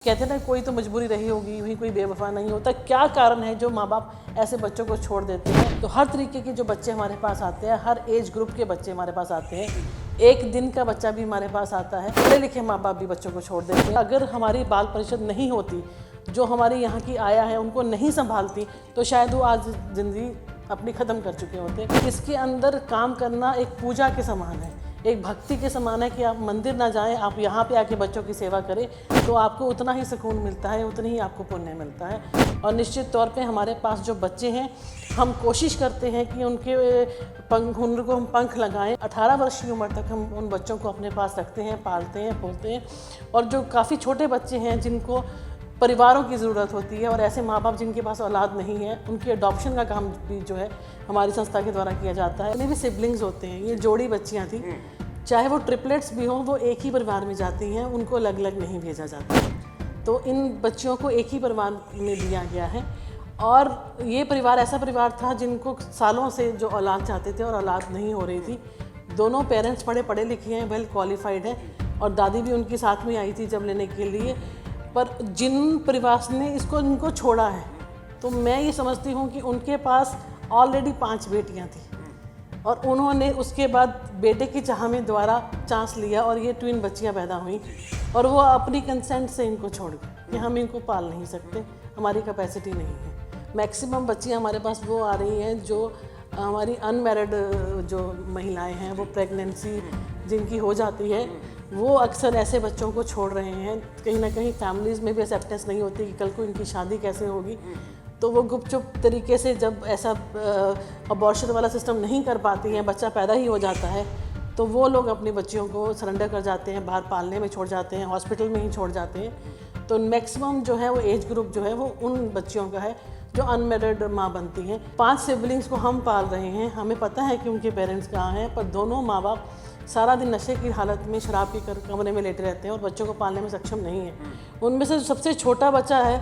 कहते हैं ना, कोई तो मजबूरी रही होगी, वही कोई बेवफा नहीं होता। क्या कारण है जो माँ बाप ऐसे बच्चों को छोड़ देते हैं? तो हर तरीके के जो बच्चे हमारे पास आते हैं, हर एज ग्रुप के बच्चे हमारे पास आते हैं। एक दिन का बच्चा भी हमारे पास आता है, पढ़े लिखे माँ बाप भी बच्चों को छोड़ देते हैं। अगर हमारी बाल परिषद नहीं होती, जो हमारी यहाँ की आया है उनको नहीं संभालती, तो शायद वो आज ज़िंदगी अपनी ख़त्म कर चुके होते। इसके अंदर काम करना एक पूजा के समान है, एक भक्ति के समान है कि आप मंदिर ना जाएं, आप यहाँ पे आके बच्चों की सेवा करें, तो आपको उतना ही सुकून मिलता है, उतनी ही आपको पुण्य मिलता है। और निश्चित तौर पे हमारे पास जो बच्चे हैं, हम कोशिश करते हैं कि उनके हुनर को हम पंख लगाएं। 18 वर्ष की उम्र तक हम उन बच्चों को अपने पास रखते हैं, पालते हैं, पोसते हैं। और जो काफ़ी छोटे बच्चे हैं जिनको परिवारों की ज़रूरत होती है, और ऐसे माँ बाप जिनके पास औलाद नहीं है, उनकी अडॉप्शन का काम भी जो है हमारी संस्था के द्वारा किया जाता है। जितने भी सिबलिंग्स होते हैं, ये जोड़ी बच्चियाँ थी, चाहे वो ट्रिपलेट्स भी हों, वो एक ही परिवार में जाती हैं, उनको अलग अलग नहीं भेजा जाता। तो इन बच्चियों को एक ही परिवार में दिया गया है। और ये परिवार ऐसा परिवार था जिनको सालों से जो औलाद चाहते थे और औलाद नहीं हो रही थी। दोनों पेरेंट्स पढ़े लिखे हैं, वेल क्वालिफाइड हैं, और दादी भी उनके साथ में आई थी जब लेने के लिए। पर जिन परिवार ने इनको छोड़ा है, तो मैं ये समझती हूँ कि उनके पास ऑलरेडी 5 बेटियाँ थी, और उन्होंने उसके बाद बेटे की चाह में दोबारा चांस लिया और ये ट्विन बच्चियाँ पैदा हुई, और वो अपनी कंसेंट से इनको छोड़ गए कि हम इनको पाल नहीं सकते, हमारी कैपेसिटी नहीं है। मैक्सिमम बच्चियाँ हमारे पास वो आ रही हैं जो हमारी अनमैरिड जो महिलाएं हैं, वो प्रेगनेंसी जिनकी हो जाती है, वो अक्सर ऐसे बच्चों को छोड़ रहे हैं। कहीं ना कहीं फैमिलीज़ में भी एक्सेप्टेंस नहीं होती कि कल को इनकी शादी कैसे होगी, तो वो गुपचुप तरीके से जब ऐसा अबॉर्शन वाला सिस्टम नहीं कर पाती हैं, बच्चा पैदा ही हो जाता है, तो वो लोग अपनी बच्चियों को सरेंडर कर जाते हैं, बाहर पालने में छोड़ जाते हैं, हॉस्पिटल में ही छोड़ जाते हैं। तो मैक्सिमम जो है वो एज ग्रुप जो है वो उन बच्चियों का है जो अनमेरिड माँ बनती हैं। 5 सिबलिंग्स को हम पाल रहे हैं, हमें पता है कि उनके पेरेंट्स कहाँ हैं, पर दोनों माँ बाप सारा दिन नशे की हालत में शराब पीकर कमरे में लेटे रहते हैं और बच्चों को पालने में सक्षम नहीं है। उनमें से सबसे छोटा बच्चा है,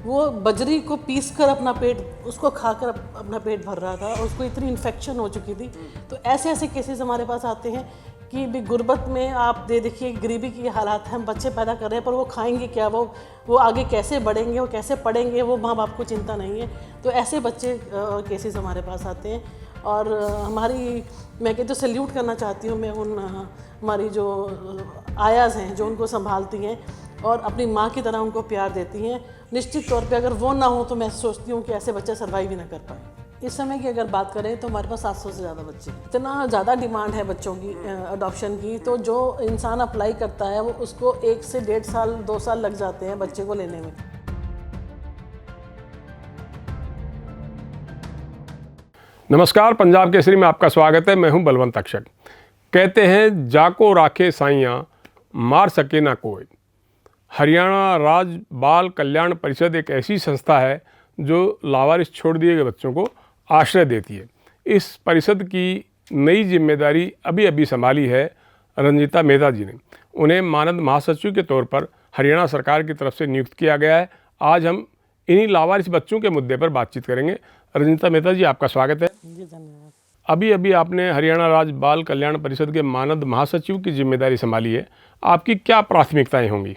वो बजरी को पीस कर अपना पेट, उसको खाकर अपना पेट भर रहा था, और उसको इतनी इन्फेक्शन हो चुकी थी। तो ऐसे ऐसे केसेस हमारे पास आते हैं कि भी गुर्बत में आप देखिए, गरीबी की हालात हैं, हम बच्चे पैदा कर रहे हैं, पर वो खाएंगे क्या, वो आगे कैसे बढ़ेंगे, वो कैसे पढ़ेंगे, वो माँ बाप को चिंता नहीं है। तो ऐसे बच्चे केसेस हमारे पास आते हैं। और मैं कहती हूँ सैल्यूट करना चाहती हूँ मैं उन हमारी जो आयाज़ हैं, जो उनको संभालती हैं और अपनी माँ की तरह उनको प्यार देती हैं। निश्चित तौर पे अगर वो ना हो तो मैं सोचती हूँ कि ऐसे बच्चे सर्वाइव ही ना कर पाए। इस समय की अगर बात करें तो हमारे पास 700 से ज़्यादा बच्चे, इतना ज़्यादा डिमांड है बच्चों की अडॉप्शन की। तो जो इंसान अप्लाई करता है वो उसको 1 से 1.5 साल 2 साल लग जाते हैं बच्चे को लेने में। नमस्कार, पंजाब केसरी में आपका स्वागत है। मैं हूं बलवंत अक्षक। कहते हैं जाको राखे साइयाँ, मार सके ना कोई। हरियाणा राज्य बाल कल्याण परिषद एक ऐसी संस्था है जो लावारिस छोड़ दिए गए बच्चों को आश्रय देती है। इस परिषद की नई जिम्मेदारी अभी अभी संभाली है रंजीता मेहता जी ने। उन्हें मानद महासचिव के तौर पर हरियाणा सरकार की तरफ से नियुक्त किया गया है। आज हम इन्हीं लावारिस बच्चों के मुद्दे पर बातचीत करेंगे। रंजीता मेहता जी, आपका स्वागत है। जी धन्यवाद। अभी अभी आपने हरियाणा राज्य बाल कल्याण परिषद के मानद महासचिव की जिम्मेदारी संभाली है। आपकी क्या प्राथमिकताएं होंगी?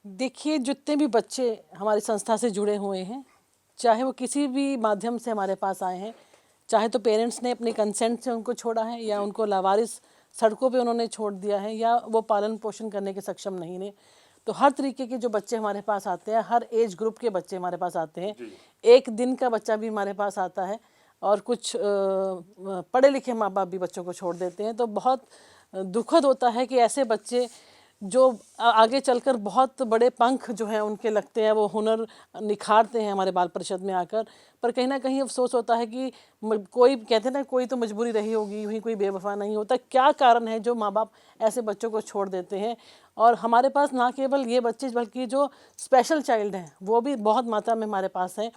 देखिए, जितने भी बच्चे हमारी संस्था से जुड़े हुए हैं, चाहे वो किसी भी माध्यम से हमारे पास आए हैं, चाहे तो पेरेंट्स ने अपने कंसेंट से उनको छोड़ा है, या उनको लावारिस सड़कों पे उन्होंने छोड़ दिया है, या वो पालन पोषण करने के सक्षम नहीं है, तो हर तरीके के जो बच्चे हमारे पास आते हैं, हर एज ग्रुप के बच्चे हमारे पास आते हैं। एक दिन का बच्चा भी हमारे पास आता है, और कुछ पढ़े लिखे माँ बाप भी बच्चों को छोड़ देते हैं। तो बहुत दुखद होता है कि ऐसे बच्चे जो आगे चलकर बहुत बड़े पंख जो हैं उनके लगते हैं, वो हुनर निखारते हैं हमारे बाल परिषद में आकर, पर कहीं ना कहीं अफसोस होता है कि कोई, कहते हैं ना, कोई तो मजबूरी रही होगी, वही कोई बेवफा नहीं होता। क्या कारण है जो माँ बाप ऐसे बच्चों को छोड़ देते हैं? और हमारे पास ना केवल ये बच्चे, बल्कि जो स्पेशल चाइल्ड हैं वो भी बहुत मात्रा में हमारे पास हैं,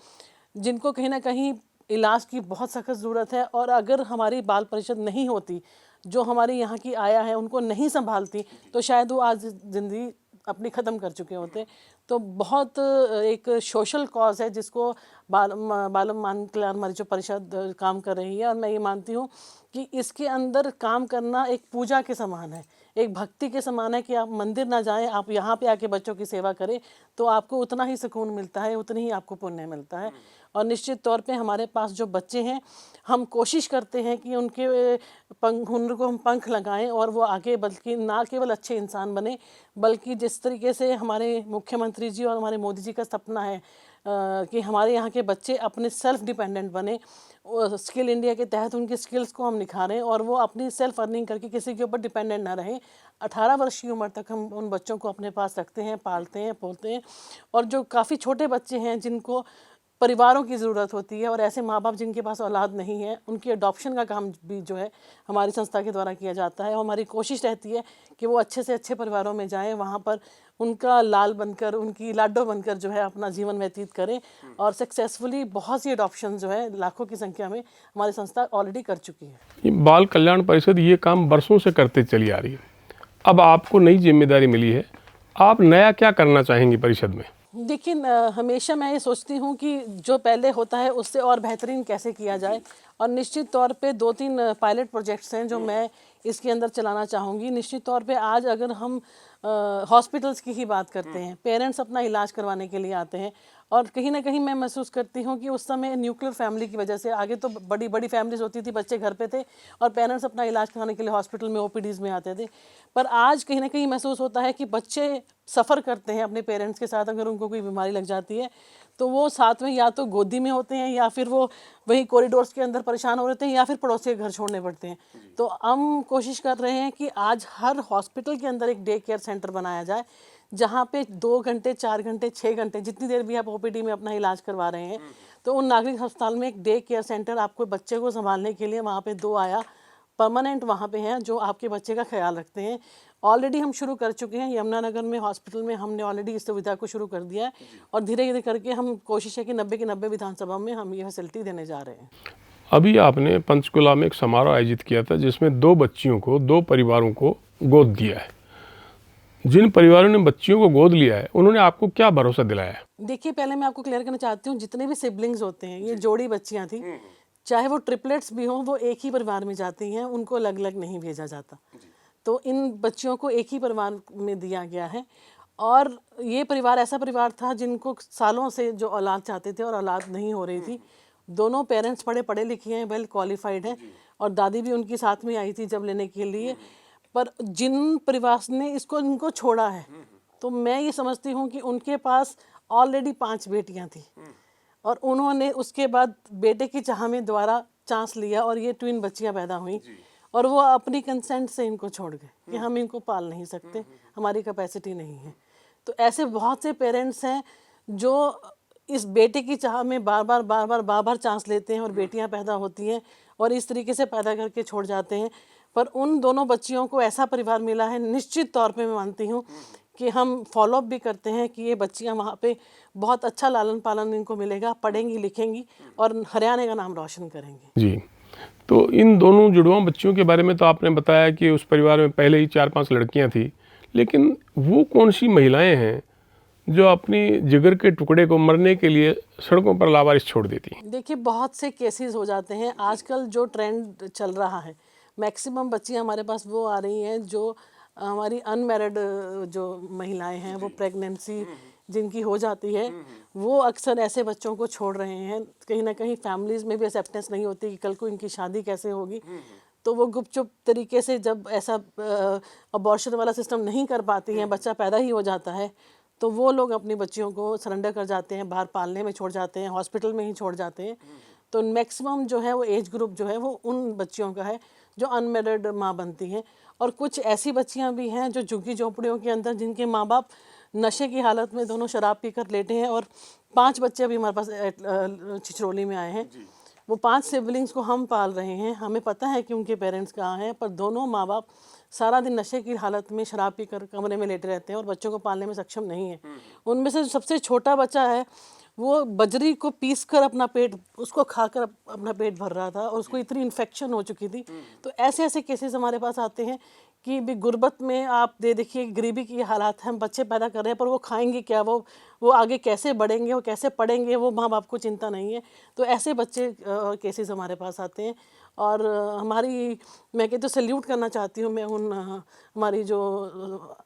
जिनको कहीं ना कहीं इलाज की बहुत सख्त ज़रूरत है। और अगर हमारी बाल परिषद नहीं होती, जो हमारी यहाँ की आया है उनको नहीं संभालती, तो शायद वो आज ज़िंदगी अपनी ख़त्म कर चुके होते। तो बहुत एक सोशल कॉज है जिसको बाल कल्याण हमारी जो परिषद काम कर रही है, और मैं ये मानती हूँ कि इसके अंदर काम करना एक पूजा के समान है, एक भक्ति के समान है कि आप मंदिर ना जाएं, आप यहाँ पे आके बच्चों की सेवा करें तो आपको उतना ही सुकून मिलता है, उतनी ही आपको पुण्य मिलता है। और निश्चित तौर पे हमारे पास जो बच्चे हैं, हम कोशिश करते हैं कि उनके हुनर को हम पंख लगाएं और वो आगे बल्कि ना केवल अच्छे इंसान बने, बल्कि जिस तरीके से हमारे मुख्यमंत्री जी और हमारे मोदी जी का सपना है कि हमारे यहाँ के बच्चे अपने सेल्फ डिपेंडेंट बने, स्किल इंडिया के तहत उनकी स्किल्स को हम निखारें और वो अपनी सेल्फ अर्निंग करके किसी के ऊपर डिपेंडेंट ना रहें। 18 वर्ष की उम्र तक हम उन बच्चों को अपने पास रखते हैं, पालते हैं, पोसते हैं। और जो काफ़ी छोटे बच्चे हैं जिनको परिवारों की ज़रूरत होती है और ऐसे माँ बाप जिनके पास औलाद नहीं है, उनकी अडॉप्शन का काम भी जो है हमारी संस्था के द्वारा किया जाता है। और हमारी कोशिश रहती है कि वो अच्छे से अच्छे परिवारों में जाएं, वहाँ पर उनका लाल बनकर, उनकी लाडो बनकर जो है अपना जीवन व्यतीत करें। और सक्सेसफुली बहुत सी अडॉप्शन जो है लाखों की संख्या में हमारी संस्था ऑलरेडी कर चुकी है। ये बाल कल्याण परिषद ये काम बरसों से करते चली आ रही है। अब आपको नई जिम्मेदारी मिली है, आप नया क्या करना चाहेंगी परिषद में? देखिए, हमेशा मैं ये सोचती हूँ कि जो पहले होता है उससे और बेहतरीन कैसे किया जाए। और निश्चित तौर पे 2-3 पायलट प्रोजेक्ट्स हैं जो मैं इसके अंदर चलाना चाहूँगी। निश्चित तौर पे आज अगर हम हॉस्पिटल्स की ही बात करते हैं, पेरेंट्स अपना इलाज करवाने के लिए आते हैं और कहीं ना कहीं मैं महसूस करती हूँ कि उस समय न्यूक्लियर फैमिली की वजह से, आगे तो बड़ी बड़ी फैमिलीज होती थी, बच्चे घर पे थे और पेरेंट्स अपना इलाज कराने के लिए हॉस्पिटल में ओपीडीज़ में आते थे। पर आज कहीं ना कहीं महसूस होता है कि बच्चे सफ़र करते हैं अपने पेरेंट्स के साथ। अगर उनको कोई बीमारी लग जाती है तो वो साथ में या तो गोदी में होते हैं या फिर वो वही कॉरिडोर्स के अंदर परेशान हो रहे हैं या फिर पड़ोसी के घर छोड़ने पड़ते हैं। तो हम कोशिश कर रहे हैं कि आज हर हॉस्पिटल के अंदर एक डे केयर सेंटर बनाया जाए, जहाँ पे 2 घंटे, 4 घंटे, 6 घंटे, जितनी देर भी आप ओपीडी में अपना इलाज करवा रहे हैं, तो उन नागरिक अस्पताल में एक डे केयर सेंटर आपको बच्चे को संभालने के लिए वहाँ पे 2 आया परमानेंट वहाँ पे हैं जो आपके बच्चे का ख्याल रखते हैं। ऑलरेडी हम शुरू कर चुके हैं यमुनानगर में हॉस्पिटल में, हमने ऑलरेडी इस सुविधा को शुरू कर दिया है और धीरे धीरे करके हम कोशिश है कि 90 की 90 विधानसभा में हम ये फैसिलिटी देने जा रहे हैं। अभी आपने पंचकुला में एक समारोह आयोजित किया था जिसमें 2 बच्चियों को, 2 परिवारों को गोद दिया है। जिन परिवारों ने बच्चियों को गोद लिया है उन्होंने आपको क्या भरोसा दिलाया है? देखिए, पहले मैं आपको क्लियर करना चाहती हूँ, जितने भी सिबलिंग्स होते हैं, ये जोड़ी बच्चियाँ थी, चाहे वो ट्रिपलेट्स भी हों, वो एक ही परिवार में जाती हैं, उनको अलग अलग नहीं भेजा जाता। तो इन बच्चियों को एक ही परिवार में दिया गया है। और ये परिवार ऐसा परिवार था जिनको सालों से जो औलाद चाहते थे और औलाद नहीं हो रही थी। दोनों पेरेंट्स पढ़े लिखे हैं, वेल क्वालिफाइड हैं और दादी भी उनकी साथ में आई थी जब लेने के लिए। पर जिन परिवार ने इनको छोड़ा है, तो मैं ये समझती हूँ कि उनके पास ऑलरेडी 5 बेटियाँ थी और उन्होंने उसके बाद बेटे की चाह में दोबारा चांस लिया और ये ट्विन बच्चियाँ पैदा हुई और वो अपनी कंसेंट से इनको छोड़ गए कि हम इनको पाल नहीं सकते, हमारी कैपेसिटी नहीं है। तो ऐसे बहुत से पेरेंट्स हैं जो इस बेटे की चाह में बार बार चांस लेते हैं और बेटियां पैदा होती हैं और इस तरीके से पैदा करके छोड़ जाते हैं। पर उन दोनों बच्चियों को ऐसा परिवार मिला है, निश्चित तौर पे मैं मानती हूँ कि हम फॉलोअप भी करते हैं कि ये बच्चियाँ वहाँ पे बहुत अच्छा लालन पालन इनको मिलेगा, पढ़ेंगी लिखेंगी और हरियाणा का नाम रोशन करेंगी। जी, तो इन दोनों जुड़वा बच्चियों के बारे में तो आपने बताया कि उस परिवार में पहले ही 4-5 लड़कियां थी, लेकिन वो कौन सी महिलाएं हैं जो अपनी जिगर के टुकड़े को मरने के लिए सड़कों पर लावारिस छोड़ देती हैं? देखिए, बहुत से केसेस हो जाते हैं। आजकल जो ट्रेंड चल रहा है, मैक्सिमम बच्चियां हमारे पास वो आ रही हैं जो हमारी अनमैरिड जो महिलाएं हैं, वो प्रेगनेंसी जिनकी हो जाती है, वो अक्सर ऐसे बच्चों को छोड़ रहे हैं। कहीं ना कहीं फैमिलीज़ में भी एक्सेप्टेंस नहीं होती कि कल को इनकी शादी कैसे होगी, तो वो गुपचुप तरीके से जब ऐसा अबॉर्शन वाला सिस्टम नहीं कर पाती हैं, बच्चा पैदा ही हो जाता है, तो वो लोग अपनी बच्चियों को सरेंडर कर जाते हैं, बाहर पालने में छोड़ जाते हैं, हॉस्पिटल में ही छोड़ जाते हैं। तो मैक्सिमम जो है वो एज ग्रुप जो है वो उन बच्चियों का है जो अनमेरिड माँ बनती हैं। और कुछ ऐसी बच्चियाँ भी हैं जो झुग्गी झोंपड़ियों के अंदर, जिनके माँ बाप नशे की हालत में दोनों शराब पीकर लेटे हैं। और 5 बच्चे अभी हमारे पास छिछरौली में आए हैं। वो 5 सिबलिंग्स को हम पाल रहे हैं। हमें पता है कि उनके पेरेंट्स कहाँ हैं, पर दोनों माँ बाप सारा दिन नशे की हालत में शराब पीकर कमरे में लेटे रहते हैं और बच्चों को पालने में सक्षम नहीं है। उनमें से सबसे छोटा बच्चा है, वो बजरी को पीस कर अपना पेट, उसको खाकर अपना पेट भर रहा था और उसको इतनी इन्फेक्शन हो चुकी थी। तो ऐसे ऐसे केसेस हमारे पास आते हैं कि भी गुर्बत में आप देखिए, गरीबी की हालात हैं, हम बच्चे पैदा कर रहे हैं पर वो खाएंगे क्या, वो आगे कैसे बढ़ेंगे, वो कैसे पढ़ेंगे, वो माँ बाप को चिंता नहीं है। तो ऐसे बच्चे केसेस हमारे पास आते हैं और हमारी, मैं कहती हूँ सैल्यूट करना चाहती हूँ मैं उन हमारी जो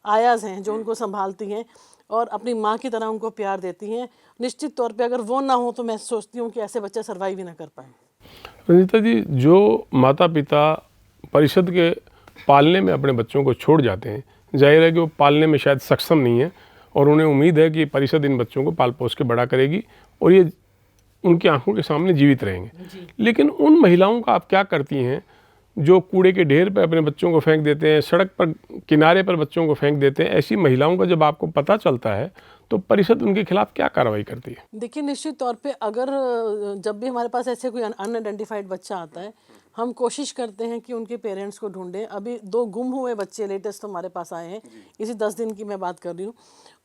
आयाज़ हैं जो उनको संभालती हैं और अपनी माँ की तरह उनको प्यार देती हैं। निश्चित तौर पे अगर वो ना हो तो मैं सोचती हूँ कि ऐसे बच्चे सर्वाइव ही ना कर पाएँ। रंजीता जी, जो माता पिता परिषद के पालने में अपने बच्चों को छोड़ जाते हैं, जाहिर है कि वो पालने में शायद सक्षम नहीं है और उन्हें उम्मीद है कि परिषद इन बच्चों को पाल पोस के बड़ा करेगी और ये उनकी आंखों के सामने जीवित रहेंगे। लेकिन उन महिलाओं का आप क्या करती हैं जो कूड़े के ढेर पर अपने बच्चों को फेंक देते हैं, सड़क पर किनारे पर बच्चों को फेंक देते हैं? ऐसी महिलाओं का जब आपको पता चलता है तो परिषद उनके खिलाफ क्या कार्रवाई करती है? देखिए, निश्चित तौर पे अगर जब भी हमारे पास ऐसे कोई अनआइडेंटिफाइड बच्चा आता है, हम कोशिश करते हैं कि उनके पेरेंट्स को ढूंढें। अभी 2 गुम हुए बच्चे लेटेस्ट हमारे पास आए हैं, इसी 10 दिन की मैं बात कर रही हूँ।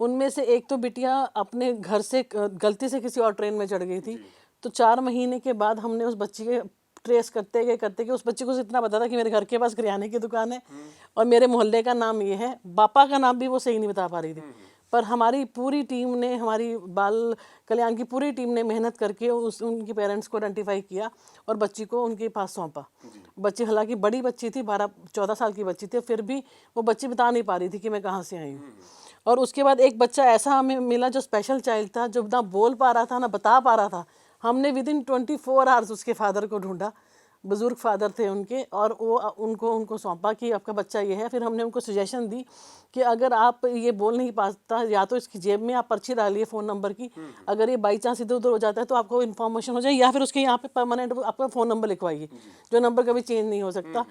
उनमें से एक तो बिटिया अपने घर से गलती से किसी और ट्रेन में चढ़ गई थी, तो 4 महीने के बाद हमने उस बच्ची के ट्रेस करते गए उस बच्चे को इतना पता था कि मेरे घर के पास किराने की दुकान है और मेरे मोहल्ले का नाम ये है, पापा का नाम भी वो सही नहीं बता पा रही थी। पर हमारी पूरी टीम ने, हमारी बाल कल्याण की पूरी टीम ने मेहनत करके उनके पेरेंट्स को आइडेंटिफाई किया और बच्ची को उनके पास सौंपा। बच्ची हालांकि बड़ी बच्ची थी, 12-14 साल की बच्ची थी, फिर भी वो बच्ची बता नहीं पा रही थी कि मैं कहाँ से आई हूँ। और उसके बाद एक बच्चा ऐसा हमें मिला जो स्पेशल चाइल्ड था, जो ना बोल पा रहा था ना बता पा रहा था। हमने विदिन 24 आवर्स उसके फादर को ढूंढा, बुजुर्ग फादर थे उनके, और वो उनको सौंपा कि आपका बच्चा ये है। फिर हमने उनको सजेशन दी कि अगर आप ये बोल नहीं पाता, या तो इसकी जेब में आप पर्ची डालिए फ़ोन नंबर की, अगर ये बाई चांस इधर उधर हो जाता है तो आपको इन्फॉर्मेशन हो जाए, या फिर उसके यहाँ पे परमानेंट आपका फ़ोन नंबर लिखवाइए, जो नंबर कभी चेंज नहीं हो सकता।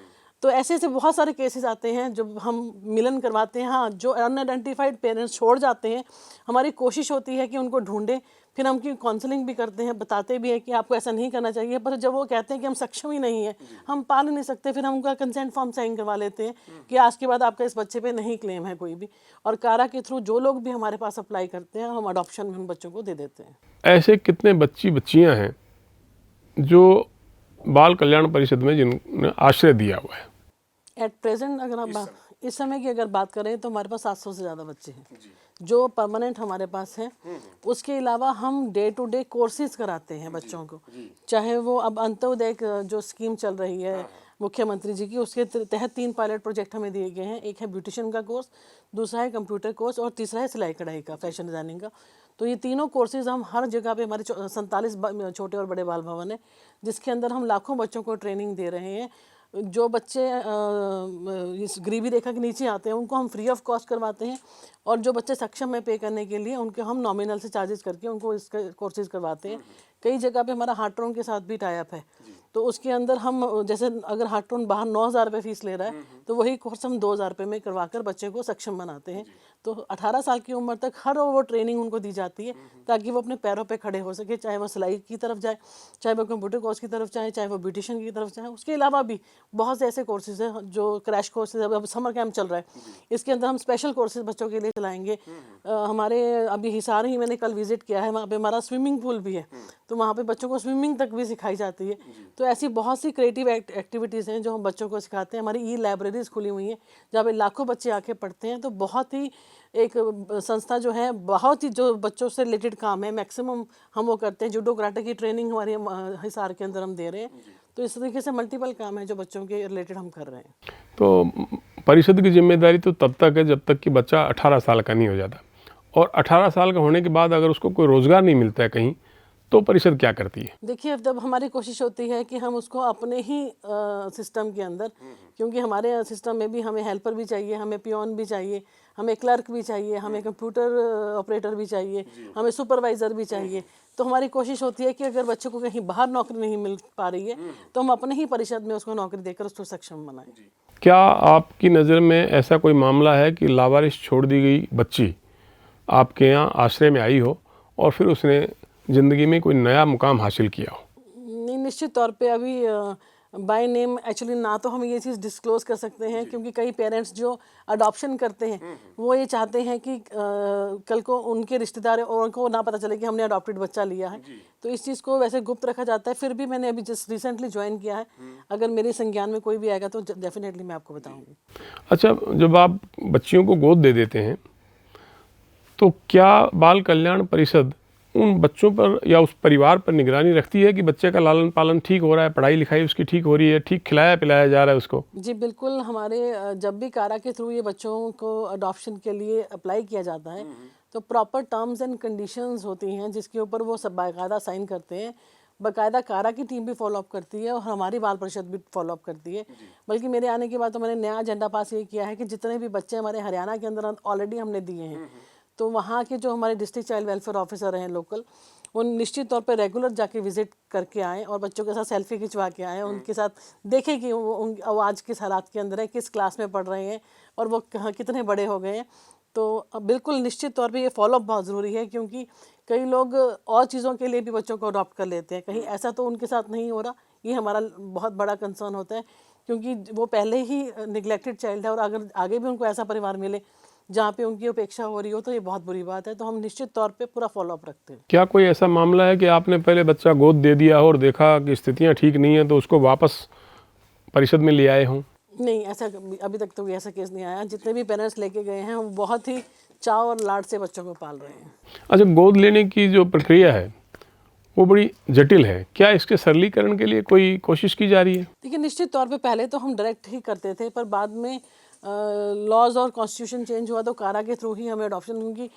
तो ऐसे ऐसे बहुत सारे केसेस आते हैं जब हम मिलन करवाते हैं। हाँ, जो अनआइडेंटिफाइड पेरेंट्स छोड़ जाते हैं, हमारी कोशिश होती है कि उनको ढूंढें, फिर हम उनकी काउंसलिंग भी करते हैं, बताते भी हैं कि आपको ऐसा नहीं करना चाहिए। पर जब वो कहते हैं कि हम सक्षम ही नहीं है, हम पाल नहीं सकते, फिर हम उनका कंसेंट फॉर्म साइन करवा लेते हैं कि आज के बाद आपका इस बच्चे पे नहीं क्लेम है कोई भी। और कारा के थ्रू जो लोग भी हमारे पास अप्लाई करते हैं, हम अडॉप्शन में उन बच्चों को दे देते हैं। ऐसे कितने बच्चियां हैं जो बाल कल्याण परिषद में जिन्होंने आश्रय दिया हुआ है? एट प्रेजेंट अगर हम इस समय की अगर बात करें तो हमारे पास 700 से ज़्यादा बच्चे हैं जो परमानेंट हमारे पास हैं। उसके अलावा हम डे टू डे कोर्सेज कराते हैं बच्चों को, चाहे वो अब अंत्योदय जो स्कीम चल रही है मुख्यमंत्री जी की, उसके तहत 3 पायलट प्रोजेक्ट हमें दिए गए हैं। एक है ब्यूटिशियन का कोर्स, दूसरा है कंप्यूटर कोर्स और तीसरा है सिलाई कढ़ाई का, फैशन डिज़ाइनिंग का। तो ये तीनों कोर्सेज हम हर जगह पे, हमारे 47 छोटे और बड़े बाल भवन है जिसके अंदर हम लाखों बच्चों को ट्रेनिंग दे रहे हैं। जो बच्चे इस गरीबी रेखा के नीचे आते हैं उनको हम फ्री ऑफ कॉस्ट करवाते हैं, और जो बच्चे सक्षम है पे करने के लिए उनके हम नॉमिनल से चार्जेस करके उनको इसके कोर्सेज करवाते हैं। कई जगह पे हमारा हार्ट्रोन के साथ भी टाई अप है, तो उसके अंदर हम जैसे अगर हार्ट्रोन बाहर 9,000 रुपये फीस ले रहा है तो वही कोर्स हम 2,000 रुपये में करवाकर बच्चे को सक्षम बनाते हैं। तो 18 साल की उम्र तक हर वो ट्रेनिंग उनको दी जाती है ताकि वो अपने पैरों पे खड़े हो सके, चाहे वो सिलाई की तरफ जाए, चाहे वो कंप्यूटर कोर्स की तरफ जाए, चाहे वो ब्यूटिशियन की तरफ जाए। उसके अलावा भी बहुत से ऐसे कोर्सेज हैं जो क्रैश कोर्सेज, अब समर कैंप चल रहा है, इसके अंदर हम स्पेशल कोर्सेज बच्चों के लिए चलाएंगे। हमारे अभी हिसार ही मैंने कल विजिट किया है, वहाँ पे हमारा स्विमिंग पूल भी है, तो वहाँ पे बच्चों को स्विमिंग तक भी सिखाई जाती है। तो ऐसी बहुत सी क्रिएटिव एक्टिविटीज़ हैं जो हम बच्चों को सिखाते हैं। हमारी ई लाइब्रेरीज खुली हुई हैं जहाँ पे लाखों बच्चे आके पढ़ते हैं। तो बहुत ही एक संस्था जो है, बहुत ही जो बच्चों से रिलेटेड काम है मैक्सिमम हम वो करते हैं। जूडो कराटे की ट्रेनिंग हमारे हिसार के अंदर हम दे रहे हैं। तो इस तरीके से मल्टीपल काम है जो बच्चों के रिलेटेड हम कर रहे हैं। तो परिषद की जिम्मेदारी तो तब तक है जब तक कि बच्चा 18 साल का नहीं हो जाता, और 18 साल का होने के बाद अगर उसको कोई रोज़गार नहीं मिलता है कहीं, तो परिषद क्या करती है? देखिए, अब जब हमारी कोशिश होती है कि हम उसको अपने ही सिस्टम के अंदर, क्योंकि हमारे सिस्टम में भी हमें हेल्पर भी चाहिए, हमें पियोन भी चाहिए, हमें क्लर्क भी चाहिए, हमें कंप्यूटर ऑपरेटर भी चाहिए, हमें सुपरवाइज़र भी चाहिए। तो हमारी कोशिश होती है कि अगर बच्चे को कहीं बाहर नौकरी नहीं मिल पा रही है तो हम अपने ही परिषद में उसको नौकरी देकर उसको सक्षम बनाएं। क्या आपकी नज़र में ऐसा कोई मामला है कि लावारिस छोड़ दी गई बच्ची आपके यहाँ आश्रय में आई हो और फिर उसने ज़िंदगी में कोई नया मुकाम हासिल किया हो? नहीं, निश्चित तौर पे अभी बाय नेम एक्चुअली ना तो हम ये चीज़ डिस्क्लोज कर सकते हैं, क्योंकि कई पेरेंट्स जो अडॉप्शन करते हैं वो ये चाहते हैं कि कल को उनके रिश्तेदार और उनको ना पता चले कि हमने अडॉप्टेड बच्चा लिया है। तो इस चीज़ को वैसे गुप्त रखा जाता है। फिर भी मैंने अभी जस्ट रिसेंटली ज्वाइन किया है, अगर मेरे संज्ञान में कोई भी आएगा तो डेफिनेटली मैं आपको बताऊँगी। अच्छा, जब आप बच्चियों को गोद दे देते हैं तो क्या बाल कल्याण परिषद उन बच्चों पर या उस परिवार पर निगरानी रखती है कि बच्चे का लालन पालन ठीक हो रहा है, पढ़ाई लिखाई उसकी ठीक हो रही है, ठीक खिलाया पिलाया जा रहा है उसको? जी बिल्कुल, हमारे जब भी कारा के थ्रू ये बच्चों को अडॉप्शन के लिए अप्लाई किया जाता है तो प्रॉपर टर्म्स एंड कंडीशंस होती हैं जिसके ऊपर वो सब बाकायदा साइन करते हैं। बाकायदा कारा की टीम भी फॉलोअप करती है और हमारी बाल परिषद भी फॉलोअप करती है। बल्कि मेरे आने के बाद तो मैंने नया एजेंडा पास ये किया है कि जितने भी बच्चे हमारे हरियाणा के अंदर ऑलरेडी हमने दिए हैं तो वहाँ के जो हमारे डिस्ट्रिक्ट चाइल्ड वेलफेयर ऑफिसर हैं लोकल, वो निश्चित तौर पे रेगुलर जाके विजिट करके आएँ और बच्चों के साथ सेल्फी खिंचवा के आएँ, उनके साथ देखें कि वो आज किस हालात के अंदर है, किस क्लास में पढ़ रहे हैं और वो कितने बड़े हो गए हैं। तो बिल्कुल निश्चित तौर पे ये फॉलोअप बहुत ज़रूरी है क्योंकि कई लोग और चीज़ों के लिए भी बच्चों को अडॉप्ट कर लेते हैं, कहीं ऐसा तो उनके साथ नहीं हो रहा। ये हमारा बहुत बड़ा कंसर्न होता है क्योंकि वो पहले ही निगलेक्टेड चाइल्ड है और अगर आगे भी उनको ऐसा परिवार मिले जहाँ पे उनकी उपेक्षा हो रही हो तो ये बहुत बुरी बात है। तो हम निश्चित तौर पे पूरा फॉलोअप रखते हैं। क्या कोई ऐसा मामला है कि आपने पहले बच्चा गोद दे दिया हो और देखा कि स्थितियाँ ठीक नहीं हैं तो उसको वापस परिषद में ले आए हों? नहीं, ऐसा अभी तक तो ऐसा केस नहीं आया। जितने भी पेरेंट्स लेके गए हैं वो बहुत ही चाव और लाड से बच्चों को पाल रहे हैं। अच्छा, गोद लेने की जो प्रक्रिया है वो बड़ी जटिल है, क्या इसके सरलीकरण के लिए कोई कोशिश की जा रही है? देखिए निश्चित तौर पे पहले तो हम डायरेक्ट ही करते थे पर बाद में लॉज और कॉन्स्टिट्यूशन चेंज हुआ तो कारा के थ्रू ही हमें अडॉप्शन, क्योंकि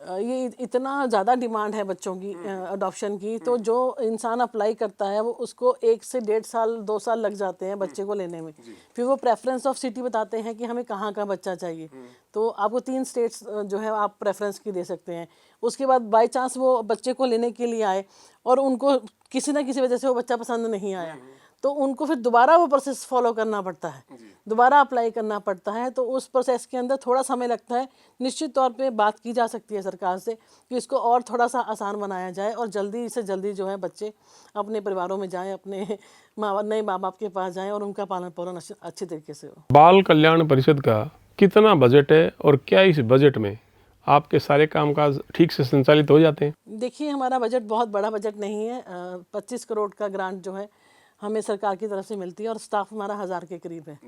ये इतना ज़्यादा डिमांड है बच्चों की अडॉप्शन की, तो जो इंसान अप्लाई करता है वो उसको 1 से 1.5 साल 2 साल लग जाते हैं बच्चे को लेने में। फिर वो प्रेफरेंस ऑफ सिटी बताते हैं कि हमें कहाँ का बच्चा चाहिए, तो आपको 3 स्टेट्स जो है आप प्रेफरेंस की दे सकते हैं। उसके बाद बाई चांस वो बच्चे को लेने के लिए आए और उनको किसी ना किसी वजह से वो बच्चा पसंद नहीं आया तो उनको फिर दोबारा वो प्रोसेस फॉलो करना पड़ता है, दोबारा अप्लाई करना पड़ता है। तो उस प्रोसेस के अंदर थोड़ा समय लगता है। निश्चित तौर पे बात की जा सकती है सरकार से कि इसको और थोड़ा सा आसान बनाया जाए और जल्दी से जल्दी जो है बच्चे अपने परिवारों में जाएं, अपने नए माँ बाप के पास जाएं और उनका पालन पोषण अच्छे तरीके से हो। बाल कल्याण परिषद का कितना बजट है और क्या इस बजट में आपके सारे कामकाज ठीक से संचालित हो जाते हैं? देखिए हमारा बजट बहुत बड़ा बजट नहीं है। 25 करोड़ का ग्रांट जो है हमें सरकार की तरफ से मिलती है और स्टाफ हमारा 1000 के करीब है।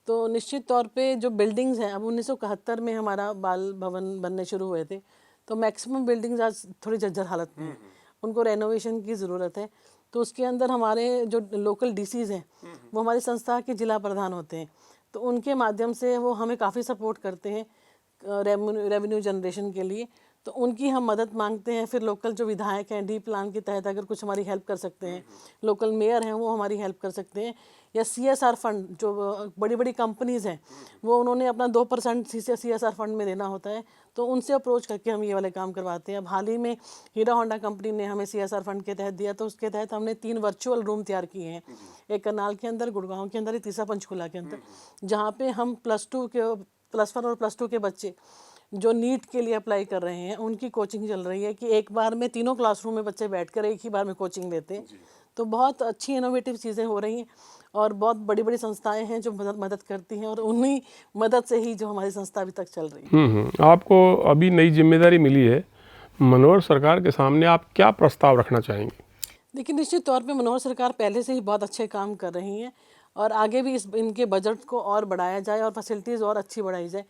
तो निश्चित तौर पे जो बिल्डिंग्स हैं, अब 1971 में हमारा बाल भवन बनने शुरू हुए थे तो मैक्सिमम बिल्डिंग्स आज थोड़ी जर्जर हालत में हैं, उनको रेनोवेशन की ज़रूरत है। तो उसके अंदर हमारे जो लोकल डीसीज़ हैं वो हमारी संस्था के जिला प्रधान होते हैं, तो उनके माध्यम से वो हमें काफ़ी सपोर्ट करते हैं रेवेन्यू जनरेशन के लिए। तो उनकी हम मदद मांगते हैं। फिर लोकल जो विधायक हैं डी प्लान के तहत अगर कुछ हमारी हेल्प कर सकते हैं, लोकल मेयर हैं वो हमारी हेल्प कर सकते हैं, या CSR फंड जो बड़ी बड़ी कंपनीज़ हैं वो उन्होंने अपना 2% CSR फंड में देना होता है, तो उनसे अप्रोच करके हम ये वाले काम करवाते हैं। अब हाल ही में हीरो होंडा कंपनी ने हमें CSR फंड के तहत दिया, तो उसके तहत हमने 3 वर्चुअल रूम तैयार किए हैं, एक करनाल के अंदर, गुड़गांव के अंदर, एक तीसरा पंचकुला के अंदर, जहाँ पे हम +1 और +2 के बच्चे जो नीट के लिए अप्लाई कर रहे हैं उनकी कोचिंग चल रही है कि एक बार में 3 क्लासरूम में बच्चे बैठकर एक ही बार में कोचिंग लेते हैं। तो बहुत अच्छी इनोवेटिव चीज़ें हो रही हैं और बहुत बड़ी बड़ी संस्थाएं हैं जो मदद करती हैं और उन्हीं मदद से ही जो हमारी संस्था अभी तक चल रही है। आपको अभी नई जिम्मेदारी मिली है, मनोहर सरकार के सामने आप क्या प्रस्ताव रखना चाहेंगे? देखिए निश्चित तौर पे मनोहर सरकार पहले से ही बहुत अच्छे काम कर रही हैं और आगे भी इनके बजट को और बढ़ाया जाए और फैसिलिटीज़ और अच्छी बढ़ाई जाए।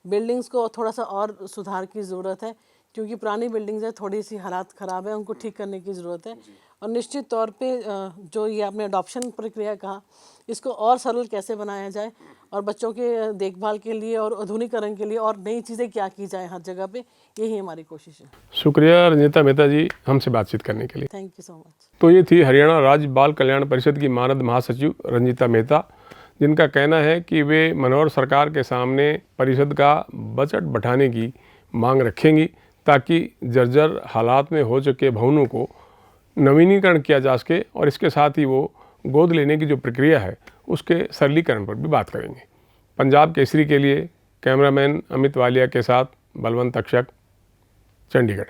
बिल्डिंग्स को थोड़ा सा और सुधार की ज़रूरत है क्योंकि पुरानी बिल्डिंग्स है, थोड़ी सी हालात ख़राब है, उनको ठीक करने की ज़रूरत है। और निश्चित तौर पे जो ये आपने अडॉप्शन प्रक्रिया कहा, इसको और सरल कैसे बनाया जाए और बच्चों के देखभाल के लिए और आधुनिकीकरण के लिए और नई चीज़ें क्या की जाए हर जगह पे, यही हमारी कोशिश है। शुक्रिया रंजीता मेहता जी हमसे बातचीत करने के लिए। Thank you so much. तो ये थी हरियाणा राज्य बाल कल्याण परिषद की मानद महासचिव रंजीता मेहता, जिनका कहना है कि वे मनोहर सरकार के सामने परिषद का बजट बढ़ाने की मांग रखेंगी ताकि जर्जर हालात में हो चुके भवनों को नवीनीकरण किया जा सके और इसके साथ ही वो गोद लेने की जो प्रक्रिया है उसके सरलीकरण पर भी बात करेंगे। पंजाब केसरी के लिए कैमरामैन अमित वालिया के साथ बलवंत तक्षक, चंडीगढ़।